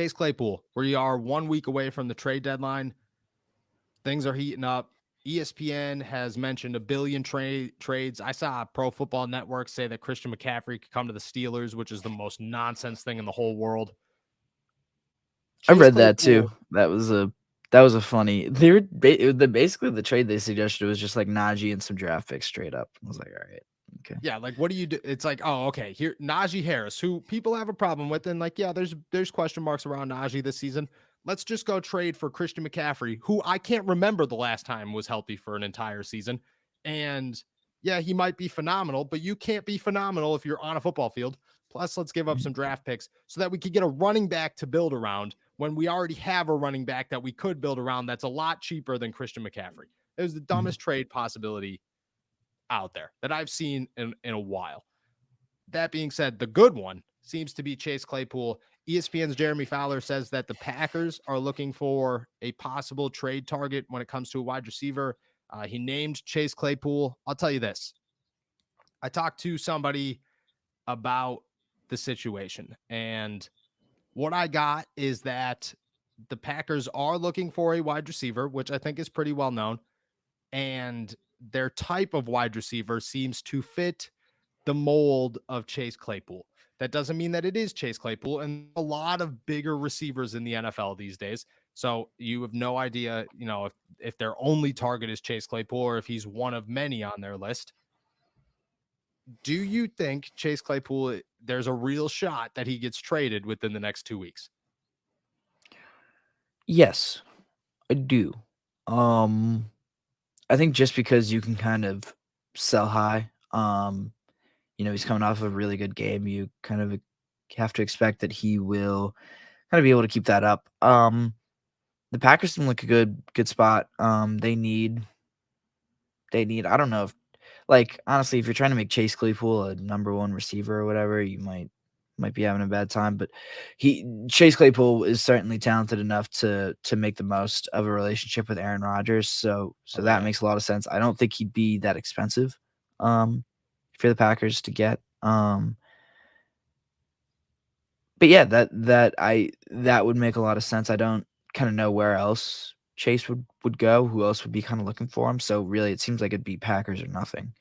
Chase Claypool, we are 1 week away from the trade deadline. Things are heating up. ESPN has mentioned a billion trades. I saw Pro Football Network say that Christian McCaffrey could come to the Steelers, which is the most nonsense thing in the whole world. I Chase read that Claypool, too. That was a funny. They were basically the trade they suggested was just like Najee and some draft picks straight up. I was like, all right, okay. yeah, like what do you do? It's like, oh, okay, here Najee Harris, who people have a problem with, and like, yeah, there's question marks around Najee this season. Let's just go trade for Christian McCaffrey, who I can't remember the last time was healthy for an entire season. And yeah, he might be phenomenal, but you can't be phenomenal if you're on a football field. Plus, let's give up some draft picks so that we could get a running back to build around when we already have a running back that we could build around that's a lot cheaper than Christian McCaffrey. It was the dumbest trade possibility out there that I've seen in a while. That being said, the good one seems to be Chase Claypool. ESPN's Jeremy Fowler says that the Packers are looking for a possible trade target when it comes to a wide receiver. He named Chase Claypool. I'll tell you this. I talked to somebody about the situation, and what I got is that the Packers are looking for a wide receiver, which I think is pretty well known, and their type of wide receiver seems to fit the mold of Chase Claypool. That doesn't mean that it is Chase Claypool, and a lot of bigger receivers in the NFL these days. So you have no idea, if their only target is Chase Claypool or if he's one of many on their list. Do you think Chase Claypool, there's a real shot that he gets traded within the next 2 weeks? Yes, I do. I think just because you can kind of sell high, he's coming off a really good game. You kind of have to expect that he will kind of be able to keep that up. The Packers seem like a good spot. They need. I don't know if, honestly, if you're trying to make Chase Claypool a number one receiver or whatever, you might be having a bad time. But Chase Claypool is certainly talented enough to make the most of a relationship with Aaron Rodgers. So that makes a lot of sense. I don't think he'd be that expensive for the Packers to get. But yeah, that would make a lot of sense. I don't kind of know where else Chase would go, who else would be kind of looking for him. So really, it seems like it'd be Packers or nothing.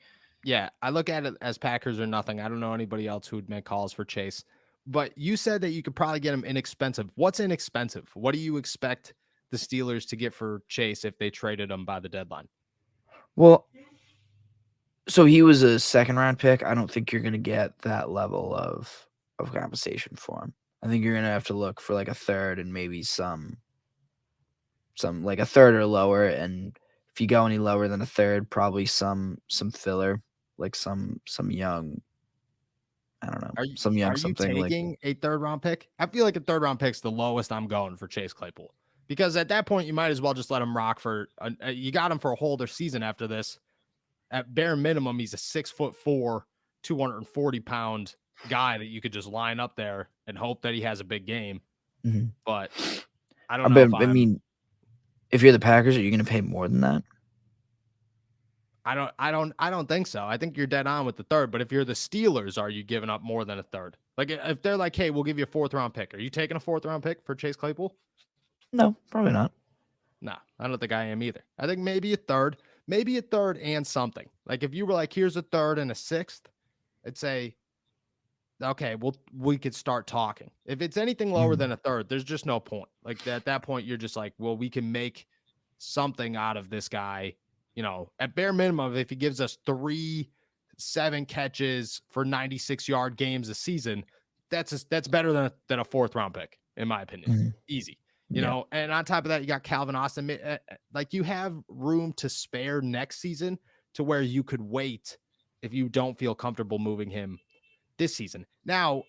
Yeah, I look at it as Packers or nothing. I don't know anybody else who would make calls for Chase. But you said that you could probably get him inexpensive. What's inexpensive? What do you expect the Steelers to get for Chase if they traded him by the deadline? Well, so he was a second-round pick. I don't think you're going to get that level of compensation for him. I think you're going to have to look for like a third and maybe some like a third or lower. And if you go any lower than a third, probably some filler, like some young, I don't know, some young Are you something like. taking a third-round pick? I feel like a third-round pick's the lowest I'm going for Chase Claypool, because at that point you might as well just let him rock for. You got him for a whole other season after this. At bare minimum, he's a 6'4", 240-pound guy that you could just line up there and hope that he has a big game. Mm-hmm. But I don't know. I mean, if you're the Packers, are you going to pay more than that? I don't think so. I think you're dead on with the third. But if you're the Steelers, are you giving up more than a third? Like if they're like, hey, we'll give you a 4th-round pick, are you taking a 4th-round pick for Chase Claypool? No, probably not. No, I don't think I am either. I think maybe a third and something. Like if you were like, here's a third and a 6th, I'd say, okay, we could start talking. If it's anything lower than a third, there's just no point. Like at that point, you're just like, well, we can make something out of this guy. At bare minimum, if he gives us 7 catches for 96-yard games a season, that's better than a 4th-round pick, in my opinion. Mm-hmm. Easy. And on top of that, you got Calvin Austin. Like you have room to spare next season to where you could wait if you don't feel comfortable moving him this season. Now,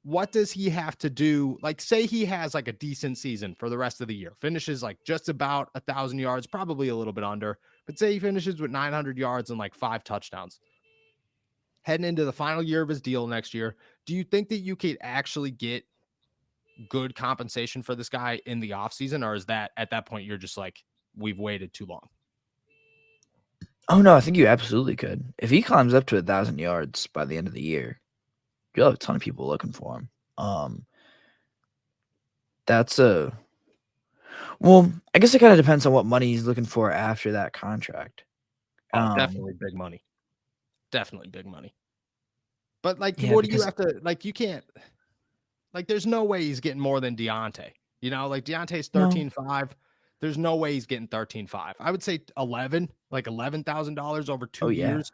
what does he have to do? Like, say he has like a decent season for the rest of the year, finishes like just about 1,000 yards, probably a little bit under, but say he finishes with 900 yards and like 5 touchdowns. Heading into the final year of his deal next year, do you think that you could actually get good compensation for this guy in the offseason? Or is that at that point, you're just like, we've waited too long? Oh, no, I think you absolutely could. If he climbs up to 1,000 yards by the end of the year, you'll have a ton of people looking for him. That's a well, I guess it kind of depends on what money he's looking for after that contract. Oh, definitely big money. Definitely big money. But like, Yeah, what do you because have to like? You can't like. There's no way he's getting more than Deontay. You know, like Deontay's no, 13.5. There's no way he's getting 13.5. I would say 11, like $11,000 over oh 2 years,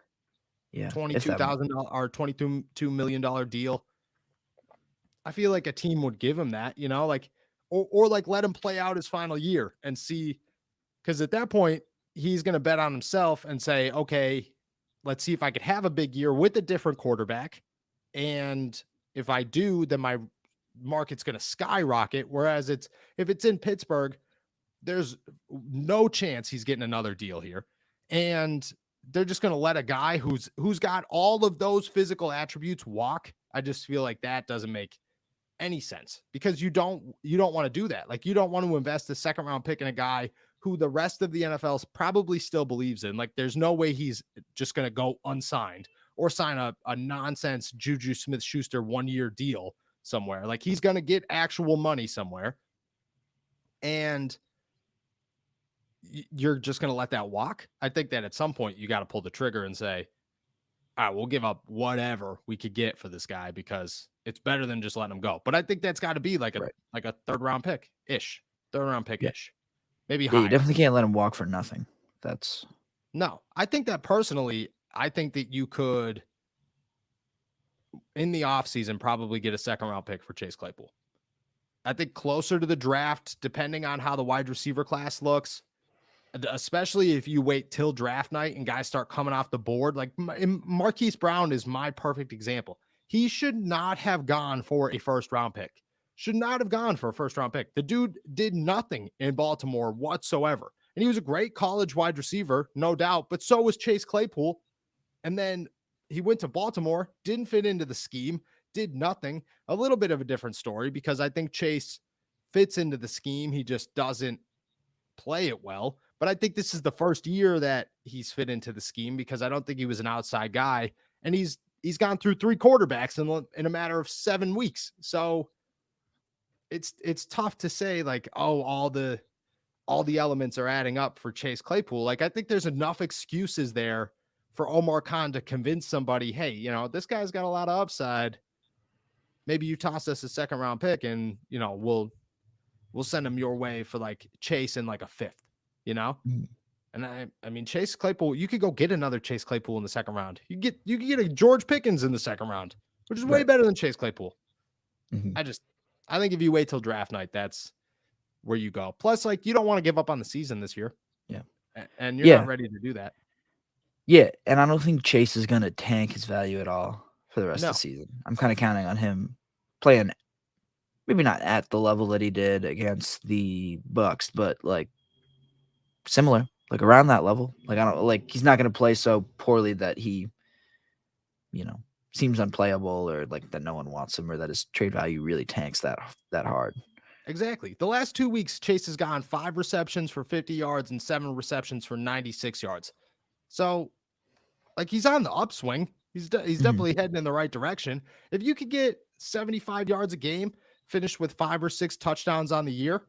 yeah, if that, $22,000 or $22 million deal. I feel like a team would give him that, you know, like or like let him play out his final year and see, because at that point he's going to bet on himself and say, okay, let's see if I could have a big year with a different quarterback, and if I do, then my market's going to skyrocket. Whereas if it's in Pittsburgh, there's no chance he's getting another deal here, and they're just going to let a guy who's got all of those physical attributes walk. I just feel like that doesn't make any sense, because you don't want to do that. Like, you don't want to invest a second round pick in a guy who the rest of the NFL probably still believes in. Like, there's no way he's just going to go unsigned or sign a nonsense Juju Smith-Schuster 1-year deal somewhere. Like, he's going to get actual money somewhere, and you're just going to let that walk. I think that at some point you got to pull the trigger and say, all right, we'll give up whatever we could get for this guy, because it's better than just letting him go. But I think that's got to be like right, a third round pick ish, yeah, maybe yeah, you higher. definitely can't let him walk for nothing. That's No, I think that personally, I think that you could in the offseason probably get a second round pick for Chase Claypool. I think closer to the draft, depending on how the wide receiver class looks, especially if you wait till draft night and guys start coming off the board. Like Marquise Brown is my perfect example. He should not have gone for a first round pick. Should not have gone for a first round pick. The dude did nothing in Baltimore whatsoever. And he was a great college wide receiver, no doubt, but so was Chase Claypool. And then he went to Baltimore, didn't fit into the scheme, did nothing. A little bit of a different story, because I think Chase fits into the scheme. He just doesn't play it well. But I think this is the first year that he's fit into the scheme, because I don't think he was an outside guy. And he's gone through 3 quarterbacks in a matter of 7 weeks. So it's tough to say like, oh, all the elements are adding up for Chase Claypool. Like, I think there's enough excuses there for Omar Khan to convince somebody, hey, you know, this guy's got a lot of upside. Maybe you toss us a second round pick, and, you know, we'll send him your way for like Chase in like a 5th, you know? mhm, And I mean, Chase Claypool, you could go get another Chase Claypool in the second round. You could get a George Pickens in the second round, which is way right. better than Chase Claypool. Mhm, I think if you wait till draft night, that's where you go. Plus, like, you don't want to give up on the season this year, yeah, and you're not yeah, ready to do that. yeah, and I don't think Chase is gonna tank his value at all for the rest of the No, season. I'm kind of counting on him playing maybe not at the level that he did against the Bucks, but like similar, like around that level. Like I don't like he's not gonna play so poorly that he, you know, seems unplayable or like that no one wants him or that his trade value really tanks that hard. exactly. The last 2 weeks, Chase has gone 5 receptions for 50 yards and 7 receptions for 96 yards. So, like, he's on the upswing. He's Mhm, definitely heading in the right direction. If you could get 75 yards a game, finish with 5 or 6 touchdowns on the year,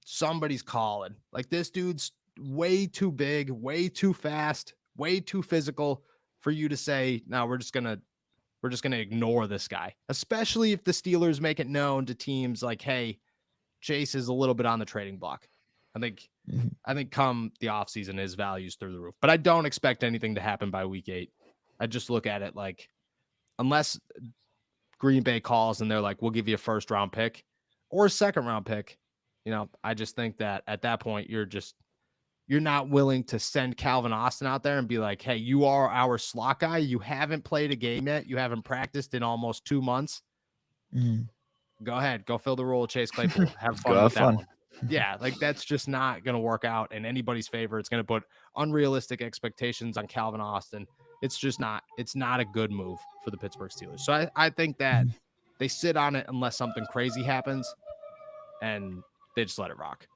somebody's calling. Like, this dude's way too big, way too fast, way too physical for you to say, no, we're just gonna ignore this guy. Especially if the Steelers make it known to teams like, hey, Chase is a little bit on the trading block. I think mhm. I think come the offseason, his value's through the roof. But I don't expect anything to happen by week 8. I just look at it like, unless Green Bay calls and they're like, we'll give you a first round pick or a second round pick, you know, I just think that at that point you're not willing to send Calvin Austin out there and be like, hey, you are our slot guy. You haven't played a game yet. You haven't practiced in almost 2 months. Mhm. Go ahead, go fill the role of Chase Claypool. Have Go fun have with that fun. one. Yeah, like, that's just not going to work out in anybody's favor. It's going to put unrealistic expectations on Calvin Austin. It's not a good move for the Pittsburgh Steelers. So I think that Mhm. they sit on it unless something crazy happens, and they just let it rock.